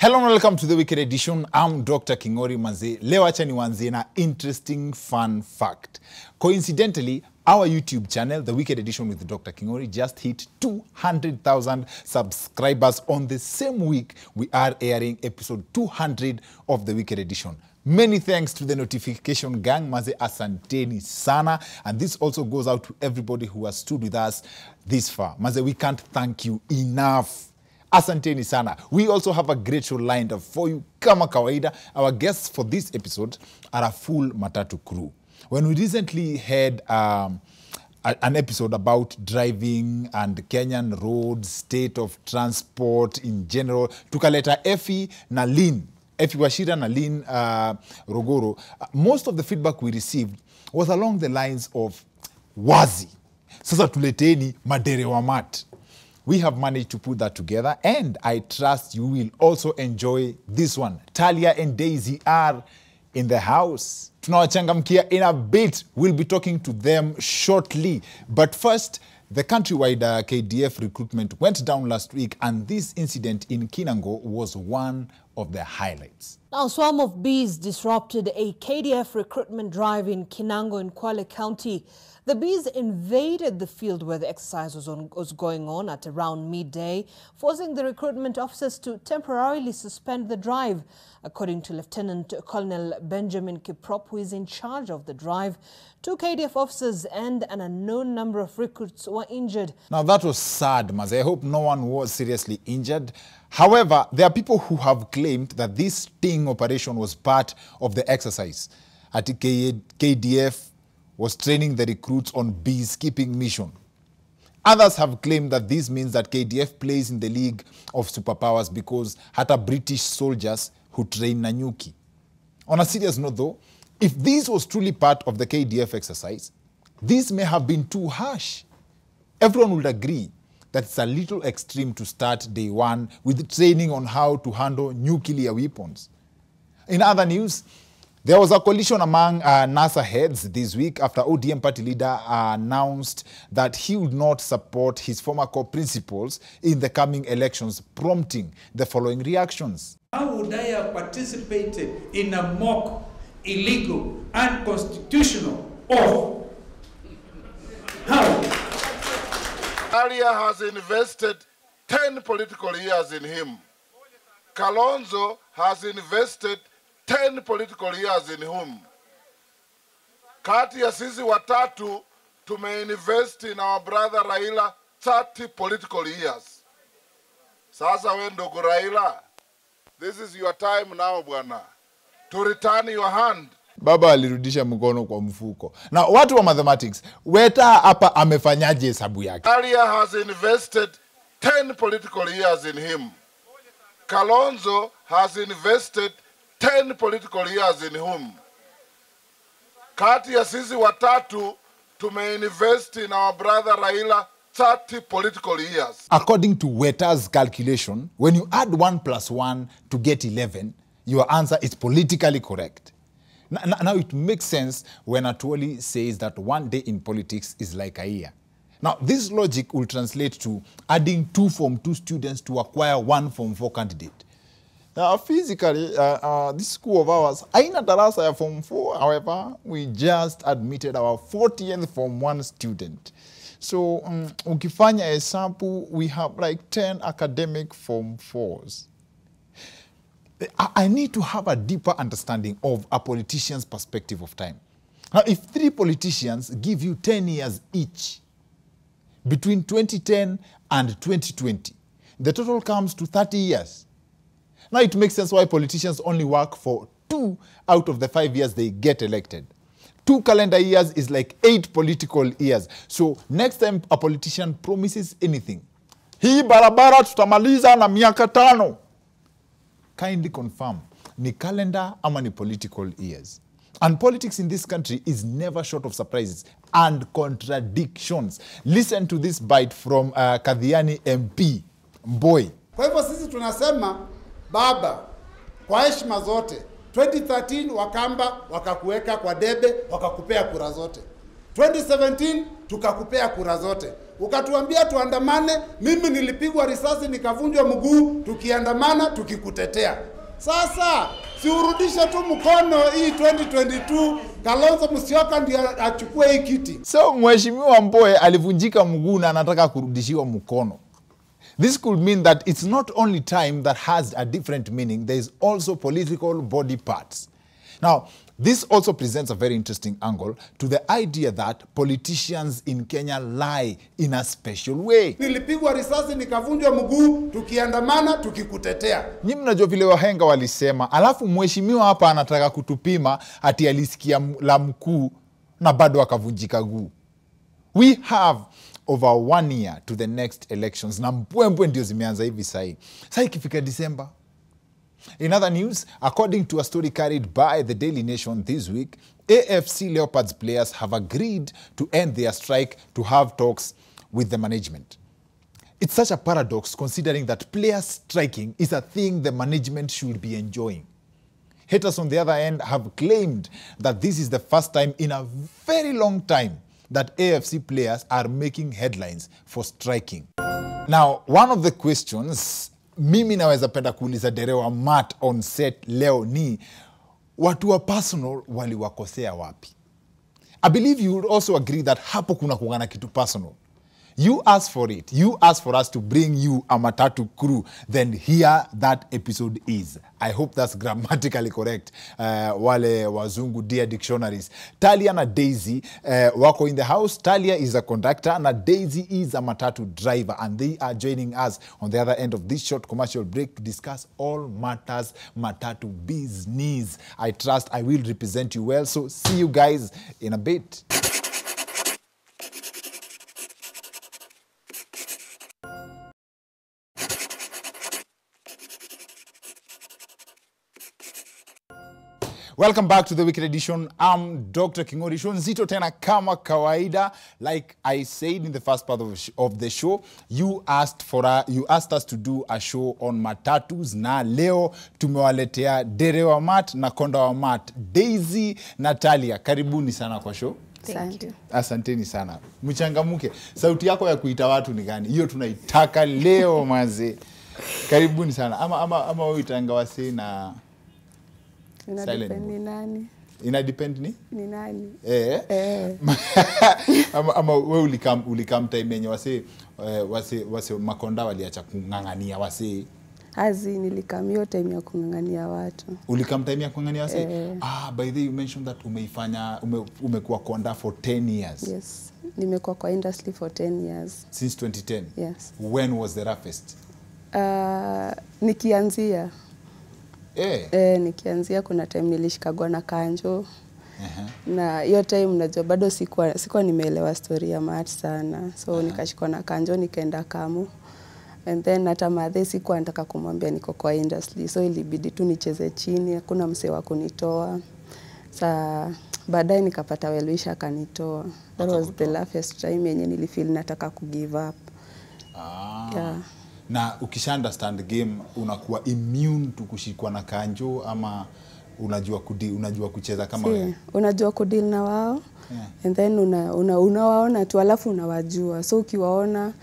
Hello and welcome to the Wicked Edition. I'm Dr. Kingori Manze. Leo acha niwaanzie na interesting fun fact. Coincidentally, our YouTube channel, The Wicked Edition with Dr. Kingori, just hit 200,000 subscribers on the same week we are airing episode 200 of The Wicked Edition. Many thanks to the notification gang, Maze asanteni sana. And this also goes out to everybody who has stood with us this far. Maze, we can't thank you enough. Asanteni sana. We also have a great show lined up for you. Kama kawaida, our guests for this episode are a full Matatu crew. When we recently had an episode about driving and Kenyan roads, state of transport in general, tukaleta Effie na Lynn. Effie Washira na Lynn Rogoro. Most of the feedback we received was along the lines of wazi. Sasa tuleteni madere wa mat. We have managed to put that together, and I trust you will also enjoy this one. Talia and Daisy are in the house. Tunawachangamkia in a bit. We'll be talking to them shortly. But first, the countrywide KDF recruitment went down last week, and this incident in Kinango was one of the highlights. Now, a swarm of bees disrupted a KDF recruitment drive in Kinango in Kwale County. The bees invaded the field where the exercise was going on at around midday, forcing the recruitment officers to temporarily suspend the drive. According to Lieutenant Colonel Benjamin Kiprop, who is in charge of the drive, 2 KDF officers and an unknown number of recruits were injured. Now, that was sad, Maz. I hope no one was seriously injured. However, there are people who have claimed that this sting operation was part of the exercise. At KDF was training the recruits on beekeeping mission. Others have claimed that this means that KDF plays in the league of superpowers because hata British soldiers who train Nanyuki. On a serious note though, if this was truly part of the KDF exercise, this may have been too harsh. Everyone would agree that it's a little extreme to start day one with training on how to handle nuclear weapons. In other news, there was a collision among NASA heads this week after ODM party leader announced that he would not support his former co-principals in the coming elections, prompting the following reactions. How would I have participated in a mock, illegal, unconstitutional oath? How? Alia has invested 10 political years in him. Kalonzo has invested 10 political years in whom. Kati ya sisi watatu tumeinvest in our brother Raila 30 political years. Sasa we ndugu Raila, this is your time now bwana, to return your hand. Baba alirudisha mkono kwa mfuko. Na watu wa mathematics, Weta hapa amefanyaje hesabu yake? Alia has invested 10 political years in him. Kalonzo has invested 10 political years in whom. Kati ya sisi watatu tumeinvest in our brother Raila 30 political years. According to Weta's calculation, when you add 1 plus 1 to get 11, your answer is politically correct. Now it makes sense when Atwoli says that one day in politics is like a year. Now this logic will translate to adding 2 Form 2 students to acquire 1 Form 4 candidate. Physically, this school of ours, aina darasa ya Form 4, however, we just admitted our 40th Form 1 student. So, ukifanya hesabu, we have like 10 academic Form 4s. I need to have a deeper understanding of a politician's perspective of time. Now, if 3 politicians give you 10 years each, between 2010 and 2020, the total comes to 30 years. Now it makes sense why politicians only work for 2 out of the 5 years they get elected. 2 calendar years is like 8 political years. So next time a politician promises anything, hii barabara tutamaliza na miaka 5. Kindly confirm, ni calendar ama ni political years. And politics in this country is never short of surprises and contradictions. Listen to this bite from Kadhiani MP, Mboy. Kwa hivyo sisi tunasema, baba, kwa heshima zote, 2013 wakamba, wakakuweka kwa debe, wakakupea kura zote. 2017 tukakupea kura zote. Ukatuambia tuandamane, mimi nilipigwa risasi nikavunjwa mguu tukiandamana tukikutetea. Sasa siurudishe tu mkono hii 2022 Kalonzo Musyoka ndio achukue hii kiti. So Mheshimiwa Mbowe alivunjika mguu na anataka kurudishiwa mkono. This could mean that it's not only time that has a different meaning, there is also political body parts. Now, this also presents a very interesting angle to the idea that politicians in Kenya lie in a special way. Nilipigwa risasi nikavunjwa mguu tukiandamana tukikutetea. Nyinyi mnajua vile wahenga walisema, alafu mheshimiwa hapa anataka kutupima ati alisikia la mkuu na bado akavunjika guu. We have over 1 year to the next elections na mbwembwe ndio zimeanza hivi sahi. Sahi ikifika December. In other news, according to a story carried by the Daily Nation this week, AFC Leopards players have agreed to end their strike to have talks with the management. It's such a paradox considering that players striking is a thing the management should be enjoying. Haters on the other end have claimed that this is the first time in a very long time that AFC players are making headlines for striking. Now, one of the questions mimi naweza penda kuuliza Derewa Matt on set leo ni watu wa personal waliwakosea wapi? I believe you would also agree that hapo kuna kuangana kitu personal. You asked for it. You asked for us to bring you a Matatu crew. Then here that episode is. I hope that's grammatically correct. Wale wazungu dear dictionaries. Talia na Daisy wako in the house. Talia is a conductor na Daisy is a Matatu driver. And they are joining us on the other end of this short commercial break to discuss all matters Matatu business. I trust I will represent you well. So see you guys in a bit. Welcome back to the Wicked Edition. I'm Dr. Kingori Shonzito tena kama kawaida. Like I said in the first part of the show, you asked us to do a show on Matatus na leo tumewaletea Derewa Matt na Konda wa Matt, Daisy, Natalia. Karibuni sana kwa show. Thank you. Asanteni sana. Mchangamuke. Sauti yako ya kuita watu ni gani? Hiyo tunaitaka leo maze. Karibuni sana. Ama wewe itanga wase na Inadepend ni nani? Inadepend ni? Ni nani? ama wewe ulikam time yenye wase Makonda waliacha kungangania wase. Hazi nilikamio time ya kungangania watu. Ulikam time ya kungangania wase? By the way you mentioned that umekuwa Konda for 10 years. Yes. Nimekuwa kwa industry for 10 years. Since 2010? Yes. When was the roughest? Nikianzia. Nikianzia kuna time nilishikagwa na kanjo. Na hiyo time najua bado sikuwa nimeelewa story ya Matt sana. So nikashikwa na kanjo nikaenda Kamu. And then hata madhe sikuwa nataka kumwambia niko kwa industry. So ilibidi tu nicheze chini, hakuna msee wa kunitoa. Baadaye nikapata well-wisher akanitoa. That was the last time yenye nilifeel nataka kugive up. Yeah. Na ukisha understand game unakuwa immune to kushikwa na kanjo ama unajua kucheza kama wewe? Unajua kudeal na wao. Yeah. And then unawaona tu alafu unawajua. So ukiwaona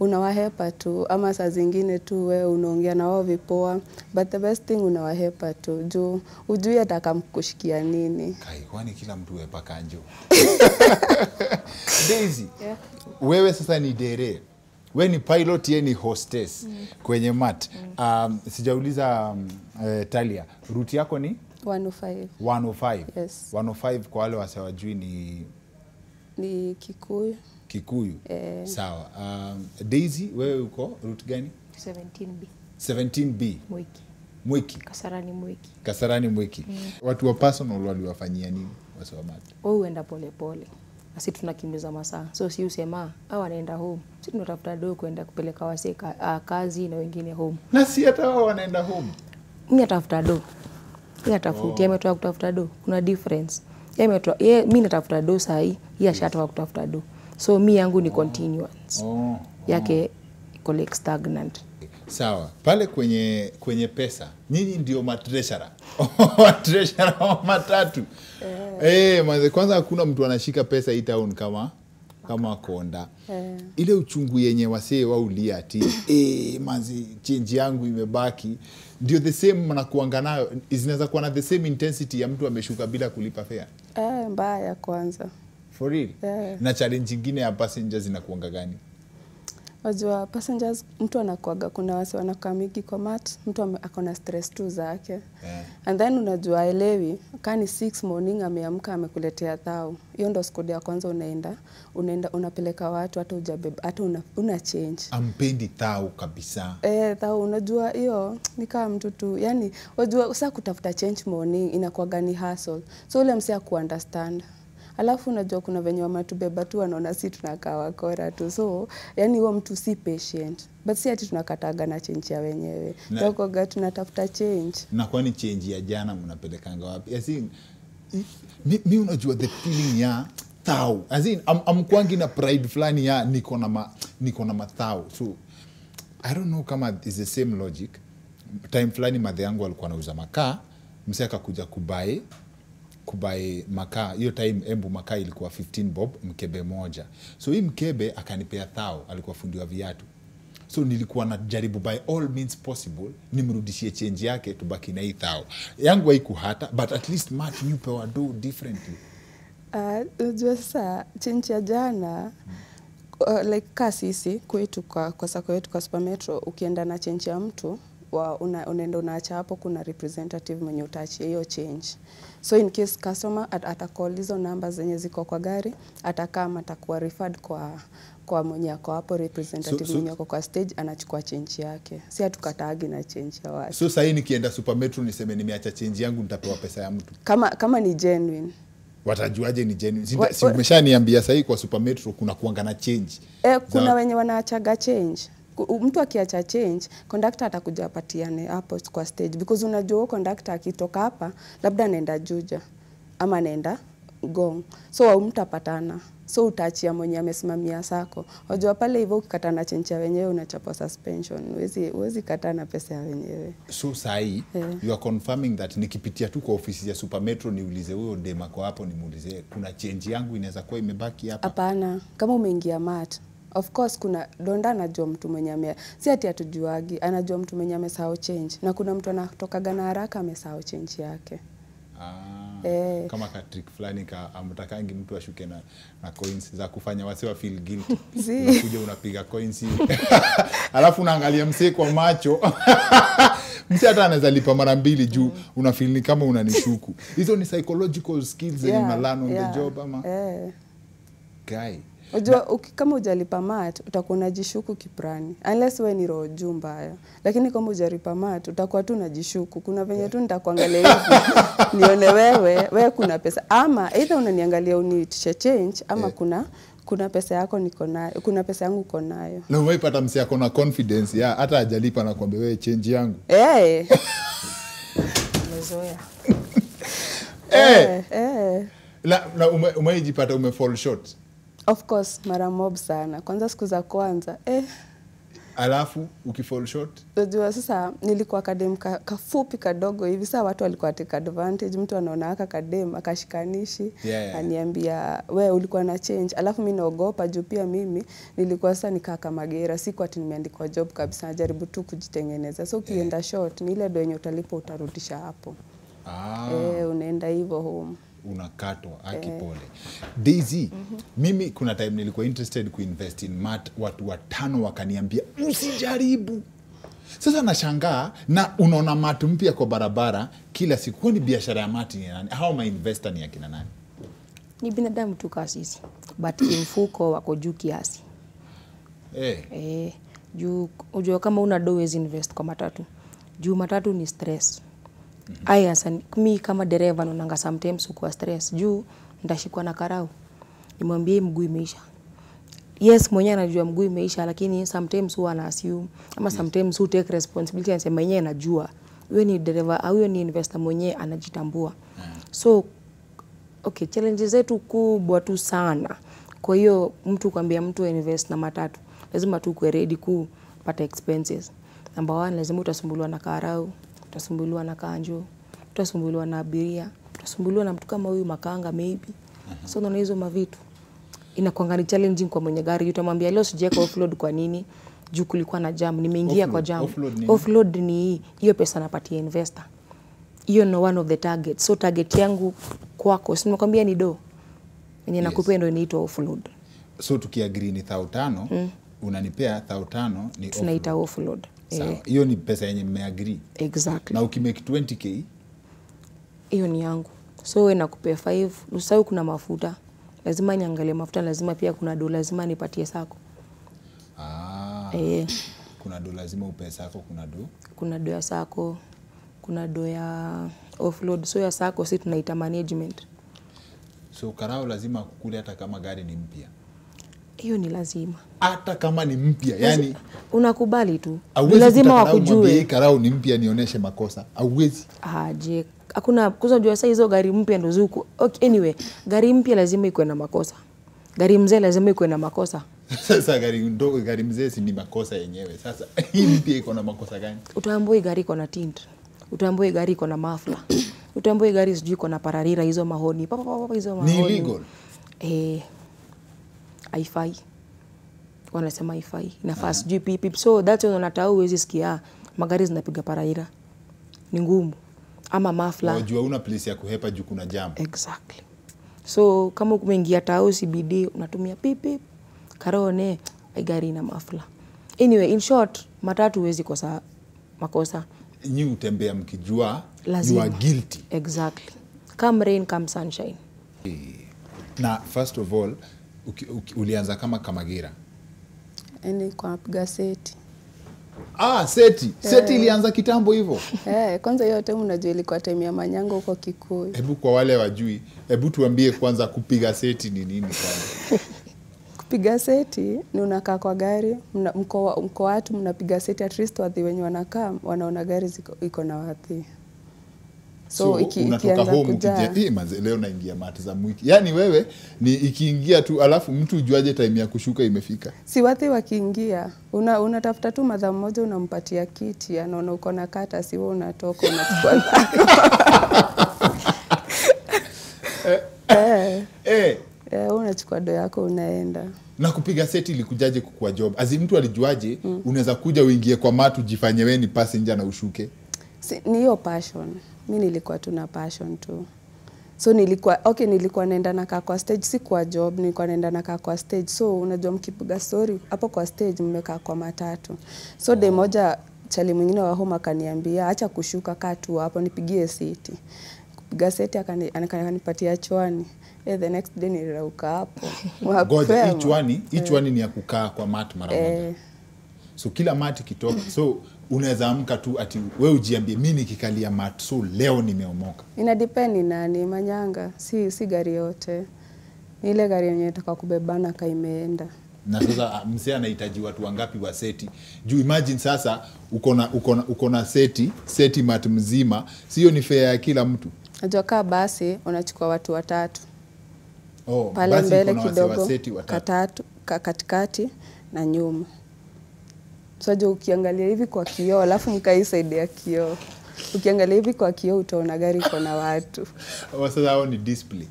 unawahepa tu ama saa zingine tu wewe unaongea na wao vipoa, but the best thing unawahepa tu juu ujui atakamkushikia nini. Kwani kila mtu hepa kanjo. Daisy. Yeah. Wewe sasa ni dere. Wewe ni pilot, yeye ni hostess kwenye Matt. Sijauliza Talia, route yako ni 105. 105. Yes. 105 kwa wale wasewajui ni Kikuyu. Kikuyu. Sawa. Daisy, wewe uko route gani? 17B. 17B. Mwiki. Kasarani Mwiki. Watu wa personal waliwafanyia nini wasewa Matt? Wao huenda pole pole. Sisi tunakimbiza masaa. So si usema wanaenda home. Sisi tunatafuta dogo kwenda kupeleka wase kazi na wengine home. Na si hata wao wanaenda home. Mimi natafuta dogo. Yeye atafuta, yeye ametoka kutafuta dogo. Kuna difference. Mimi natafuta dogo saa hii, yeye ashatoka kutafuta dogo. So mimi yangu ni continuance. Yake iko like stagnant. Sawa. Pale kwenye pesa, nyinyi ndio matreasurer. Treasurer wa matatu. Kwanza hakuna mtu anashika pesa hii town kama konda. Ile uchungu yenye wasee waulia ati manzi change yangu imebaki, ndio the same mnakuanga nayo, zinaweza kuwa na the same intensity ya mtu ameshuka bila kulipa fare. Mbaya kwanza. For real? Na challenge nyingine ya passengers inakuanga gani? Wajua passengers, mtu anakuaga, kuna wasi wanakamiki kwa mat, mtu akona stress tu zake. And then unajua elewi, kani 6 morning ameamka amekuletea thao. Hiyo ndo skodi ya kwanza unaenda unapeleka watu hata hujabeba, hata una change. Ampendi thao kabisa. Thao unajua hiyo ni kama mtu tu, yani wajua sasa kutafuta change morning inakuaga ni hustle. So ule msia ku-understand. Alafu unajua kuna venye wamatubeba tu wanaona si tunakaa wakora tu. So yani huo mtu si patient. But si ati tunakataga na change ya wenyewe. Tukoga tunatafuta change. Na kwani change ya jana mnapelekanga wapi? Mimi unajua the feeling ya thao. Amkwangi na pride fulani ya niko na mathao. So I don't know kama is the same logic. Time fulani madhe yangu alikuwa anauza makaa, msee akakuja kubai makaa. Hiyo time embu makaa ilikuwa 15 bob mkebe moja. So hii mkebe akanipea thao, alikuwa fundi wa viatu. So nilikuwa najaribu by all means possible nimrudishie change yake tubaki na hii thao. Yangu haikuhata, but at least Matt nipewa do differently. Unajua sasa change ya jana like kasisi kwetu kwa sako yetu kwa Super Metro, ukienda na change ya mtu unaenda unaacha hapo, kuna representative mwenye utaachia hiyo change. So in case customer atacall hizo namba zenye ziko kwa gari, atakama atakuwa referred kwa mwenye ako hapo, representative mwenye ako kwa stage anachukua change yake. Si hatukataagi na change ya watu. So sasa nikienda Super Metro niseme nimeacha change yangu, nitapewa pesa ya mtu. Kama ni genuine. Watajuaje ni genuine? Si umeshaniambia sasa kwa Super Metro kuna kuanga na change. Kuna wenye wanaachaga change. Mtu akiacha change, conductor atakuja apatiane hapo kwa stage, because unajua conductor akitoka hapa labda anaenda Juja ama anaenda Gong. So mtapatana. So utaachia mwenye amesimamia sako. Unajua pale hivyo ukikatana change ya wenyewe unachapa suspension. Huwezi katana pesa ya wenyewe. So sai you are confirming that nikipitia tu kwa ofisi ya Super Metro niulize huyo dema kwa hapo, nimuulize kuna change yangu inaweza kuwa imebaki hapa? Hapana, kama umeingia mat. Of course kuna donda anajua mtu mwenye si ati atujuagi, anajua mtu mwenye amesahau change, na kuna mtu anatokaga na haraka amesahau change yake. Kama ka trick fulani amtakangi mtu ashuke na coins za kufanya wase wa feel guilty. Unakuja unapiga coins alafu unaangalia msee kwa macho. Msee hata anaweza lipa mara mbili juu unafeel ni kama unanishuku. Hizo ni psychological skills zenye learn on the job ama guy. Unajua kama hujalipa mat utakuwa unajishuku kiprani, unless wewe ni roho juu mbaya. Lakini kama hujalipa mat utakuwa tu unajishuku. Kuna venye tu nitakuangalia hivi nione wewe kuna pesa, ama either unaniangalia uniitishe change ama kuna pesa yako niko nayo, kuna pesa yangu uko nayo. Na umeipata msi yako na confidence ya hata hajalipa na kuambia wewe change yangu. Umezoea. Na umejipata umefall short? Of course, mara mob sana. Kwanza siku za kwanza. Alafu ukifall short? Unajua sasa nilikuwa kadem kafupi kadogo hivi, sasa watu walikuwa take advantage. Mtu anaona aka kadem akashikanishi, aniambia wewe ulikuwa na change. Alafu mimi naogopa juu pia mimi nilikuwa sasa nikaa kama gera, siku ati nimeandikwa job kabisa, najaribu tu kujitengeneza. So ukienda short ni ile doenye utalipa utarudisha hapo. Unaenda hivyo home. Unakatwa akipole. Daisy, mimi kuna time nilikuwa interested kuinvest in mat, watu 5 wakaniambia usijaribu. Sasa nashangaa na unaona mat mpya kwa barabara kila siku. Ni biashara ya mat ni nani? How my investor ni akina nani? Ni binadamu tu kasisi, but mfuko wako juu kiasi. Juu unajua kama una does invest kwa matatu. Juu matatu ni stress. Aya mimi kama dereva naonanga sometimes uko stress juu ndashikwa na Karau. Nimwambie mguu imeisha. Yes, mwenyewe anajua mguu imeisha, lakini sometimes huwa ana assume ama sometimes who take responsibility and sema yeye anajua. Wewe ni dereva au wewe ni investor mwenyewe anajitambua. So okay, challenges zetu kubwa tu sana. Kwa hiyo mtu kwambia mtu invest na matatu, lazima tu kuwe ready kupata expenses. Number 1, lazima utasumbuliwa na Karau, utasumbuliwa na Kanjo, utasumbuliwa na abiria, utasumbuliwa na mtu kama huyu makanga maybe. So unaona hizo mavitu inakuanga ni challenging kwa mwenye gari. Utamwambia leo sijeka offload kwa nini? Juu kulikuwa na jam, nimeingia kwa jam. Offload ni hiyo pesa napatia investor. Hiyo no one of the targets. So target yangu kwako, si nimekwambia ni do. Yenye nakupea ndio inaitwa offload. So tukiagree ni 5,000, unanipea 5,000 ni offload. Tunaita offload. Sawa. Hiyo ni pesa yenye mmeagree. Exactly. Na ukimake 20k, hiyo ni yangu. So wewe nakupea 5, usahau kuna mafuta. Lazima niangalie mafuta, lazima pia kuna do, lazima nipatie sako. Kuna do lazima upe sako, kuna do. Kuna do ya sako, kuna do ya offload. So ya sako si tunaita management. So Karau lazima kukule hata kama gari ni mpya. Hiyo ni lazima. Hata kama ni mpya, yani unakubali tu. Ni lazima wakujue. Karau ni mpya nionyeshe makosa. Hauwezi. Je, hakuna kuzojua sasa hizo gari mpya ndo zuku. Okay, anyway, gari mpya lazima ikuwe na makosa. Gari mzee lazima ikuwe na makosa. Sasa gari mzee si ni makosa yenyewe. Sasa hii mpya iko na makosa gani? Utaambua gari iko na tint. Utaambua gari iko na mafla. Utaambua gari sijui iko na pararira hizo mahoni. Papa hizo mahoni. Ni illegal. Haifai. Wanasema haifai. Inafaa sijui pipi. So that's when unataka uwezi sikia magari zinapiga pararira. Ni ngumu. Ama mafla. Unajua una place ya kuhepa juu kuna jam. Exactly. So kama umeingia tao CBD unatumia pipi, Karone gari na mafla. Anyway, in short, matatu huwezi kosa makosa. Nyi utembea mkijua lazima. You are guilty. Exactly. Come rain, come sunshine. Na first of all, ulianza kama Kamagira. Kwa napiga seti. Seti. Seti ilianza kitambo hivyo. Kwanza yote unajua ilikuwa time ya manyango huko Kikuyu. Hebu kwa wale wajui, hebu tuambie kwanza kupiga seti ni nini kwanza? Kupiga seti ni unakaa kwa gari, mko watu mnapiga seti, at least watu wenye wanakaa wanaona gari iko na watu. So unatoka home ukija manze leo naingia mati za mwiki. Yaani wewe ni ikiingia tu alafu mtu ujuaje time ya kushuka imefika? Si watu wakiingia, unatafuta tu madha mmoja unampatia kiti, anaona uko na kata, si wewe unatoka unachukua unachukua do yako unaenda. Na kupiga seti ilikujaje kukua job? Azi mtu alijuaje unaweza kuja uingie kwa matu jifanye wewe ni passenger na ushuke? Ni hiyo passion. Mimi nilikuwa tuna passion tu. So nilikuwa naenda nakaa kwa stage, si kwa job, nilikuwa naenda nakaa kwa stage. So unajua mkipiga story hapo kwa stage mmekaa kwa matatu. So day moja chali mwingine wa home akaniambia acha kushuka, kaa tu hapo nipigie seti. Kupiga seti akanipatia chwani. The next day nilirauka hapo. Ngoja hii chwani ni ya kukaa kwa mat mara moja. So kila mat kitoka. So unaweza amka tu ati wewe ujiambie mimi nikikalia mat so leo nimeomoka. Ina depend nani manyanga, si gari yote. Ile gari yenye nataka kubebana kaimeenda. Na sasa mzee anahitaji watu wangapi wa seti? Juu imagine sasa uko na seti mat mzima, sio ni fare ya kila mtu. Unajua kaa basi unachukua watu watatu. Pale mbele kidogo katikati na nyuma. So ukiangalia hivi kwa kioo alafu mkai side ya kioo. Ukiangalia hivi kwa kioo utaona gari iko na watu. Sasa hao ni display.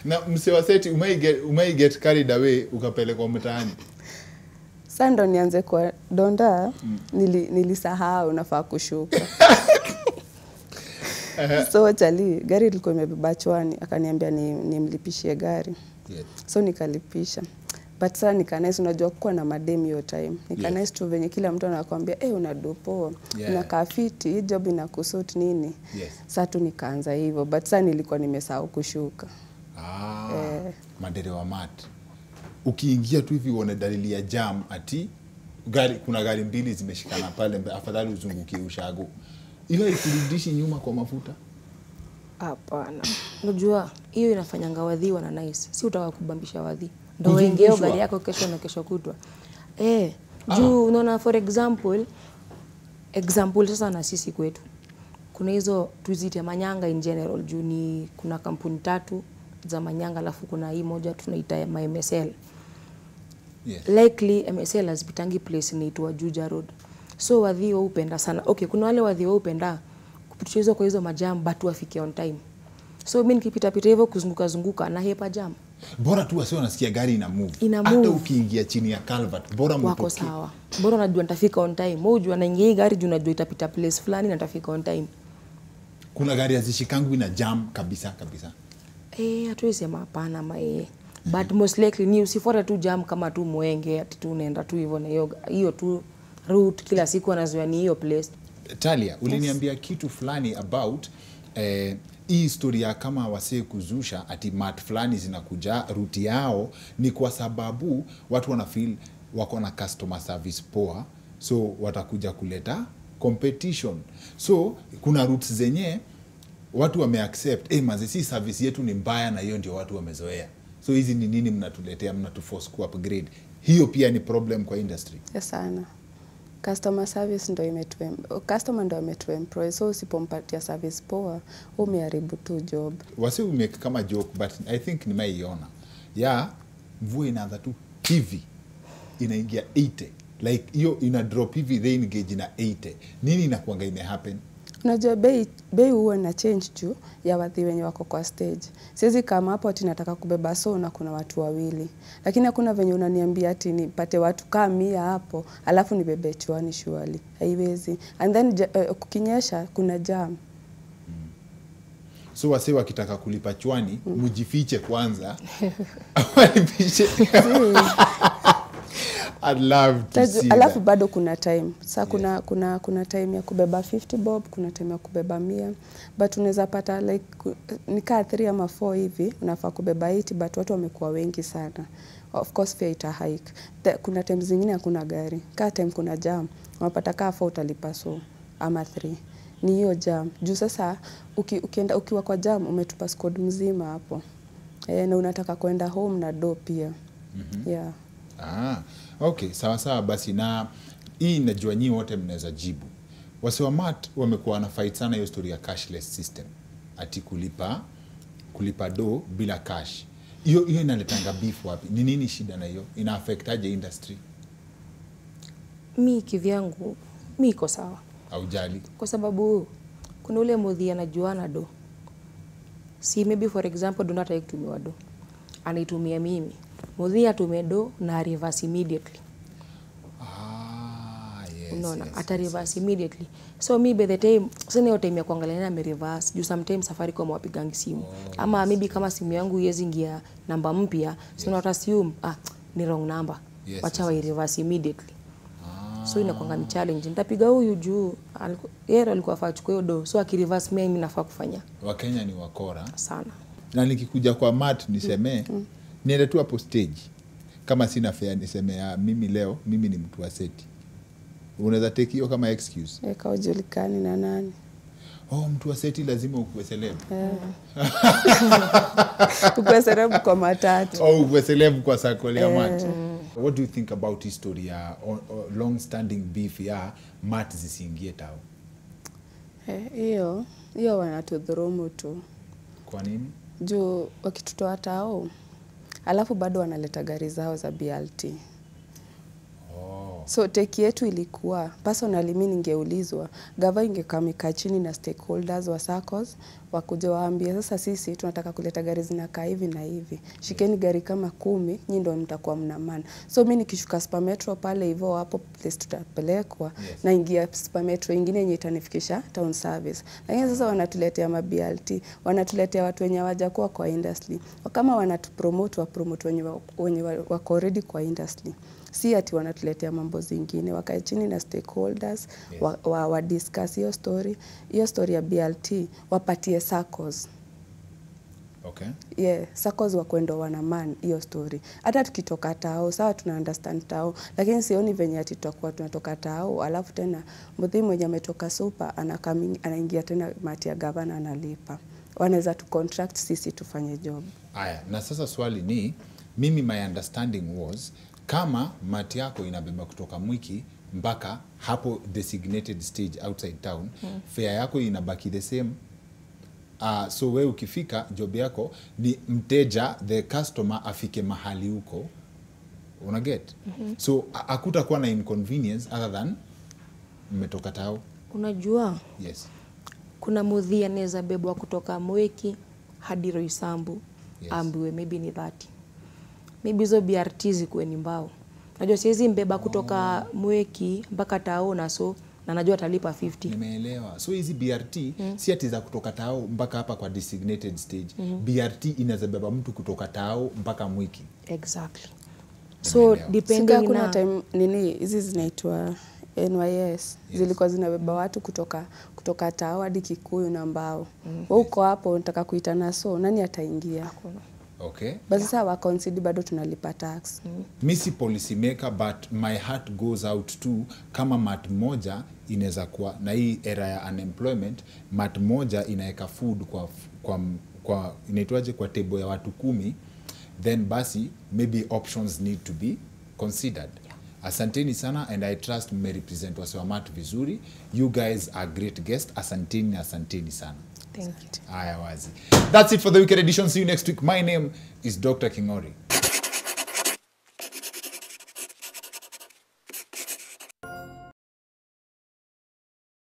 Na msewa seti umai get carried away ukapelekwa mtaani. Sasa ndo nianze kwa donda nilisahau nafaa kushuka. So chali gari ilikuwa imebeba chwani akaniambia nimlipishie gari. Yes. So nikalipisha. But sasa nikanaisu unajua kuwa na madem hiyo time. Nikanaisu tu venye kila mtu anakuambia unadopo. Unakaa fiti, hii job inakusuit nini. Yes. Sasa tu nikaanza hivyo. But sasa nilikuwa nimesahau kushuka. Madereva mat. Ukiingia tu hivi uone dalili ya jam ati kuna gari mbili zimeshikana pale, afadhali uzungukie ushago. Ile ikurudishi nyuma kwa mafuta? Hapana. Unajua hiyo inafanyanga wadhi wana nice. Si utaka kubambisha wadhi. Ndio wengeo gari yako kesho na kesho kutwa. Juu unaona for example sasa na sisi kwetu. Kuna hizo tuzite manyanga in general juu ni kuna kampuni 3 za manyanga alafu kuna hii moja tunaita MSL. Yes. Likely MSL hazipitangi place inaitwa Juja Road. So wadhi wao upenda sana. Okay, kuna wale wadhi wao upenda kupitia hizo kwa hizo majam but wafike on time. So mimi nikipita pita hivyo kuzunguka na hepa jam. Bora tu wasio nasikia gari ina move. Ina Hata move. ukiingia chini ya culvert, bora mtoke. Wako sawa. Bora unajua nitafika on time. Wewe unajua naingia gari juu unajua itapita place fulani na nitafika on time. Kuna gari hazishikangu ina jam kabisa. Hatuwezi sema hapana but most likely ni usifuate tu jam kama tu mwenge ati tu unaenda tu hivyo na hiyo tu route kila siku anazoea ni hiyo place. Talia, uliniambia kitu fulani about hii historia kama wasee kuzusha ati mat fulani zinakuja route yao ni kwa sababu watu wana feel wako na customer service poa, so watakuja kuleta competition. So kuna routes zenye watu wameaccept maze si service yetu ni mbaya na hiyo ndio watu wamezoea. So hizi ni nini mnatuletea, mnatuforce ku upgrade. Hiyo pia ni problem kwa industry. Yes, sana. Customer service customer ndo ametuemploy, so usipompatia service poa umeharibu tu job. Wasi umeke kama joke but I think nimeiona. Mvua inaanza tu hivi inaingia 80. Like hiyo ina drop hivi rain gauge na 80. Nini inakuanga ime happen? Unajua bei huwa na change juu ya wadhi wenye wako kwa stage. Siwezi kama hapo ati nataka kubeba so na kuna watu wawili. Lakini hakuna venye unaniambia ati nipate watu kama 100 hapo alafu nibebe chwani surely. Haiwezi. And then kukinyesha kuna jam. So wase wakitaka kulipa chwani mujifiche kwanza. Walipishe. I'd love to see alafu that. bado kuna time. Sasa kuna time ya kubeba 50 bob, kuna time ya kubeba 100. But unaweza pata like nikaa 3 ama 4 hivi, unafaa kubeba 80 but watu wamekuwa wengi sana. Of course fare ita hike. Kuna time zingine hakuna gari. Kaa time kuna jam, unapata kaa 4 utalipa so ama 3. Ni hiyo jam. Juu sasa ukiwa kwa jam umetupa squad mzima hapo. Na unataka kwenda home na do pia. Yeah. Okay, sawa basi, na hii najua nyinyi wote mnaweza jibu. Wase wa mat wamekuwa na fight sana hiyo story ya cashless system. Ati kulipa do bila cash. Hiyo inaletanga beef wapi? Ni nini shida na hiyo? Ina affect aje industry? Mi kivyangu mi iko sawa. Haujali. Kwa sababu kuna ule mudhi anajuana do. Si maybe for example do not kutumia do. Anaitumia mimi. Mudhi atumie do na reverse immediately. Yes. Unaona, ata reverse immediately. So me by the time sina yote time ya kuangalia na reverse. Juu sometimes Safaricom wapigangi simu. Ama maybe kama simu yangu iwezi ingia namba mpya, so not assume ni wrong number. Wacha wa reverse immediately. So inakuanga ni challenge. Nitapiga huyu juu yeye alikuwa afaa chukue hiyo do. So akireverse mimi nafaa kufanya. Wakenya ni wakora sana. Na nikikuja kwa mat nisemee niende tu hapo stage. Kama sina fare niseme mimi leo mimi ni mtu wa seti. Unaweza take hiyo kama excuse. Kaujulikani na nani? Mtu wa seti lazima ukuwe celeb. Ukuwe celeb kwa matatu. Ukuwe celeb kwa circle ya mat. What do you think about history ya long standing beef ya mat zisiingie tao? Hiyo wanatudhurumu tu. Kwa nini? Juu wakitutoa tao alafu bado wanaleta gari zao za BLT. So teki yetu ilikuwa, personally mimi ningeulizwa, gava ingekamika chini na stakeholders wa SACCOS, wakuje waambie sasa sisi tunataka kuleta gari zinakaa hivi na hivi. Shikeni gari kama 10, nyinyi ndio mtakuwa mnamana. So mimi nikishuka Super Metro pale hivyo hapo place tutapelekwa na ingia Super Metro ingine yenye itanifikisha town service. Lakini sasa wanatuletea ma BLT, wanatuletea watu wenye hawajakuwa kwa industry. Kama wanatupromote wenye wako already kwa industry. Si ati wanatuletea mambo zingine, wakae chini na stakeholders, wa discuss hiyo story ya BLT, wapatie SACCOS. Okay. SACCOS wakwendo wanaman hiyo story. Hata tukitoka tao, sawa tuna understand tao, lakini sioni venye ati tutakuwa tunatoka tao, alafu tena mudhi mwenye ametoka super anaingia tena mati ya gavana analipa. Wanaweza tu contract sisi tufanye job. Aya, na sasa swali ni, mimi my understanding was kama mati yako inabeba kutoka Mwiki mpaka hapo designated stage outside town, fare yako inabaki the same. So wewe ukifika job yako ni mteja, the customer afike mahali huko Una get? So hakutakuwa na inconvenience other than mmetoka tao. Unajua? Yes. Kuna mudhi anaweza bebwa kutoka Mweki hadi Roysambu. Yes. Ambiwe maybe ni 30. Maybe hizo BRT zikuwe ni mbao. Najua siwezi mbeba kutoka Mweki mpaka Tao na so na najua atalipa 50. Nimeelewa. So hizi BRT si ati za kutoka Tao mpaka hapa kwa designated stage. BRT inazabeba mtu kutoka Tao mpaka Mwiki. Exactly. So depending kuna na time nini hizi zinaitwa NYS zilikuwa zinabeba watu kutoka Tao hadi Kikuyu na Mbao. Wewe uko hapo unataka kuitana so nani ataingia? Okay. Basi sasa wa consider bado tunalipa tax. Mi si policy maker but my heart goes out to kama mat moja inaweza kuwa na hii era ya unemployment, mat moja inaweka food kwa inaitwaje kwa table ya watu 10, then basi maybe options need to be considered. Asanteni sana and I trust me represent wase wa mat vizuri. You guys are great guests. Asanteni sana. thank you. Haya wazi. That's it for the weekend edition. See you next week. My name is Dr. Kingori.